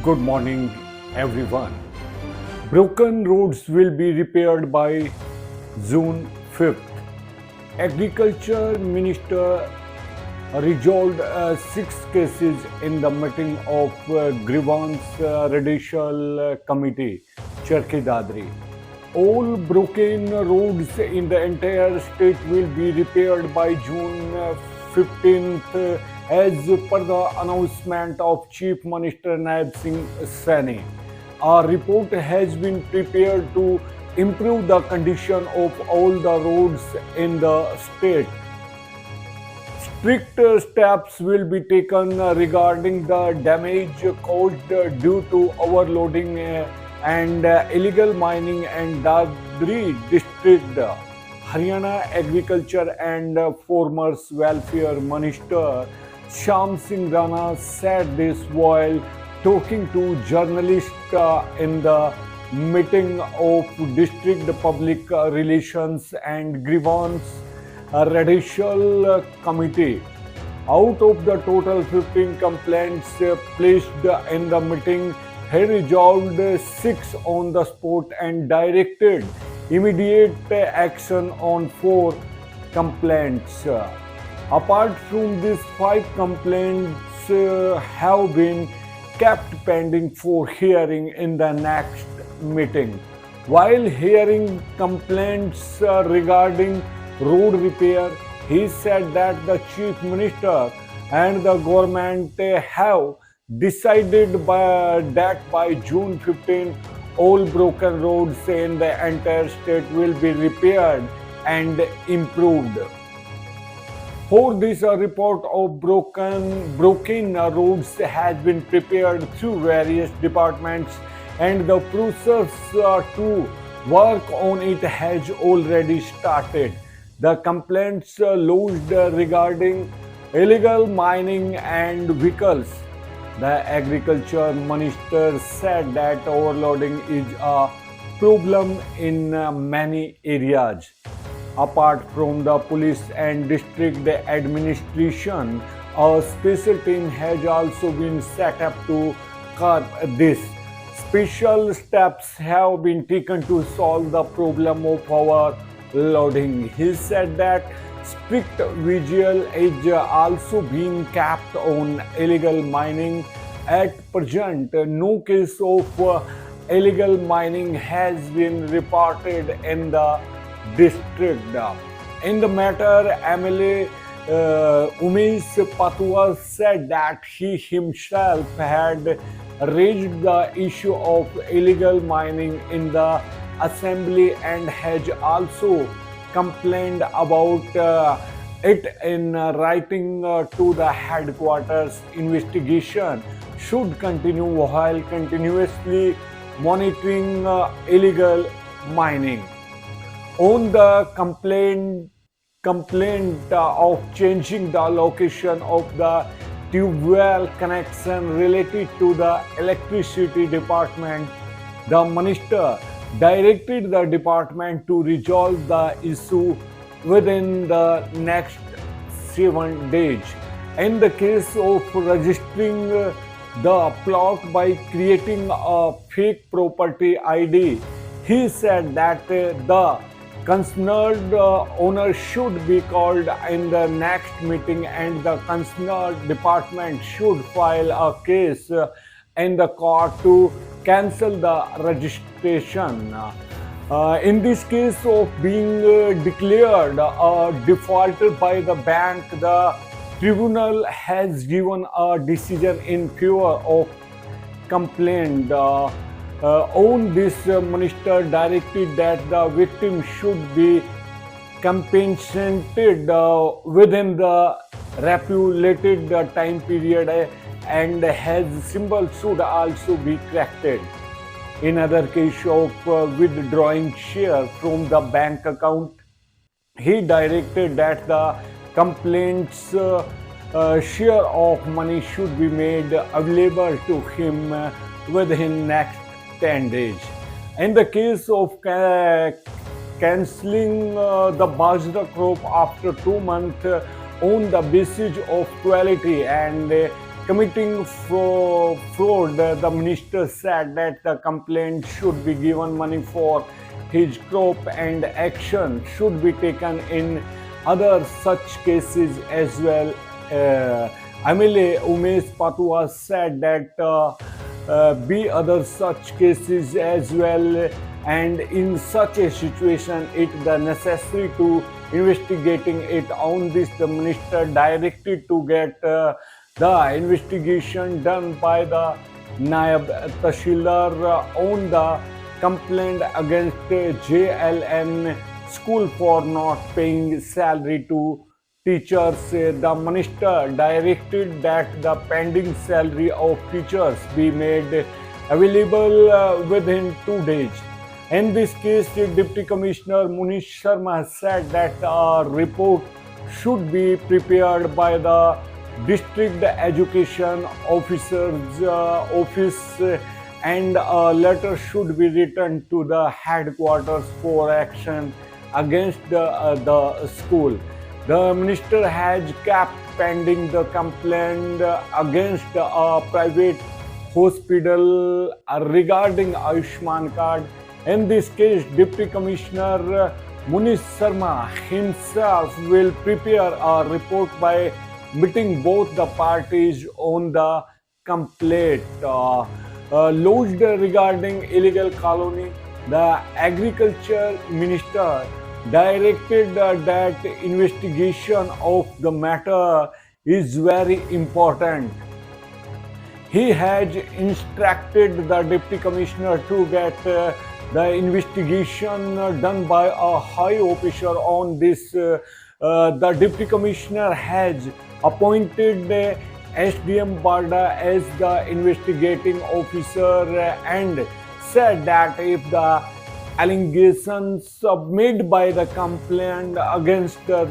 Good morning, everyone. Broken roads will be repaired by June 5th. Agriculture Minister resolved six cases in the meeting of Grievance Redressal Committee, Charkhi Dadri. All broken roads in the entire state will be repaired by June 15th as per the announcement of Chief Minister Naib Singh Saini. A report has been prepared to improve the condition of all the roads in the state. Strict steps will be taken regarding the damage caused due to overloading and illegal mining and Dadri district. Haryana Agriculture and Farmers Welfare Minister Sham Singh Rana said this while talking to journalists in the meeting of District Public Relations and Grievance Redressal Committee. Out of the total 15 complaints placed in the meeting, he resolved 6 on the spot and directed immediate action on 4 complaints. Apart from these, 5 complaints have been kept pending for hearing in the next meeting. While hearing complaints regarding road repair, he said that the Chief Minister and the government have decided that by June 15, all broken roads in the entire state will be repaired and improved. For this, a report of broken roads has been prepared through various departments, and the process to work on it has already started. The complaints lodged regarding illegal mining and vehicles. The Agriculture Minister said that overloading is a problem in many areas. Apart from the police and district administration, a special team has also been set up to curb this. Special steps have been taken to solve the problem of overloading. He said that strict vigil is also being kept on illegal mining. At present, no case of illegal mining has been reported in the district. In the matter, MLA Umesh Patwa said that he himself had raised the issue of illegal mining in the assembly and has also complained about it in writing to the headquarters. Investigation should continue while continuously monitoring illegal mining. On the complaint of changing the location of the tube well connection related to the electricity department, the minister directed the department to resolve the issue within the next 7 days. In the case of registering the plot by creating a fake property ID, he said that the concerned owner should be called in the next meeting and the concerned department should file a case in the court to cancel the registration. In this case of being declared a defaulter by the bank, the tribunal has given a decision in favor of complaint. On this, minister directed that the victim should be compensated within the regulated time period and his symbol should also be corrected. In other case of withdrawing share from the bank account, he directed that the complaint's share of money should be made available to him within next 10 days. In the case of cancelling the bajra crop after 2 months on the basis of quality and committing fraud. The minister said that the complaint should be given money for his crop and action should be taken in other such cases as well. MLA Umesh Patua said that be other such cases as well, and in such a situation it the necessary to investigating it. On this the minister directed to get the investigation done by the Nayab Tahsildar on the complaint against JLN school for not paying salary to teachers. The minister directed that the pending salary of teachers be made available within 2 days. In this case, the Deputy Commissioner Munish Sharma said that a report should be prepared by the District Education Officer's office, and a letter should be written to the headquarters for action against the school. The minister has kept pending the complaint against a private hospital regarding Ayushman card. In this case, Deputy Commissioner Munish Sharma himself will prepare a report by meeting both the parties on the complaint lodged regarding illegal colony. The Agriculture Minister directed that investigation of the matter is very important. He has instructed the Deputy Commissioner to get the investigation done by a high officer on this. The Deputy Commissioner has appointed SDM Barda as the investigating officer and said that if the allegations made by the complaint against the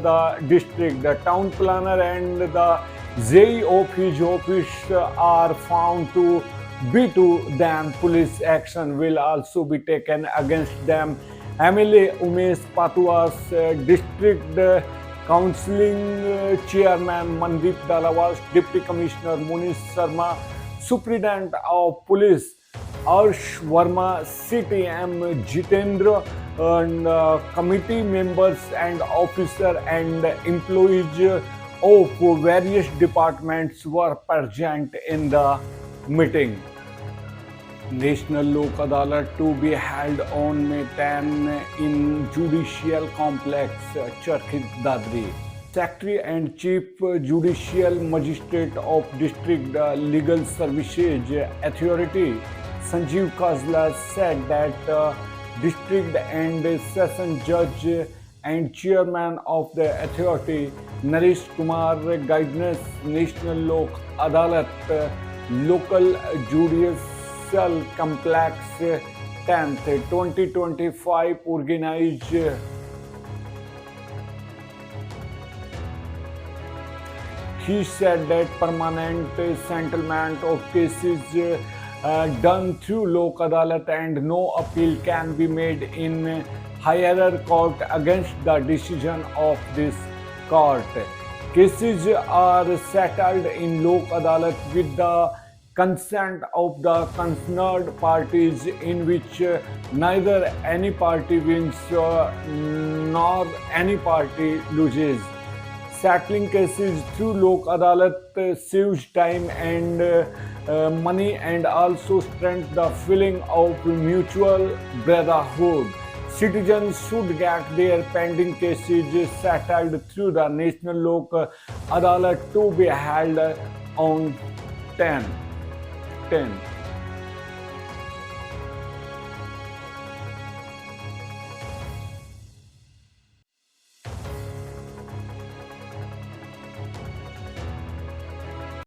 district, the town planner and the JE of his office are found to be true, then police action will also be taken against them. MLA Umesh Patua's district Counseling Chairman Mandeep Dalawaz, Deputy Commissioner Munish Sharma, Superintendent of Police Arsh Verma, CTM Jitendra, and committee members and officers and employees of various departments were present in the meeting. National Lok Adalat to be held on May 10 in Judicial Complex, Charkhi Dadri. Secretary and Chief Judicial Magistrate of District Legal Services Authority Sanjeev Kazla said that District and Session Judge and Chairman of the Authority Naresh Kumar guidance National Lok Adalat Local Judicial Complex 10th 2025 organized he said that permanent settlement of cases done through Lok Adalat and no appeal can be made in higher court against the decision of this court. Cases are settled in Lok Adalat with the consent of the concerned parties in which neither any party wins nor any party loses. Settling cases through Lok Adalat saves time and money and also strengthens the feeling of mutual brotherhood. Citizens should get their pending cases settled through the National Lok Adalat to be held on 10.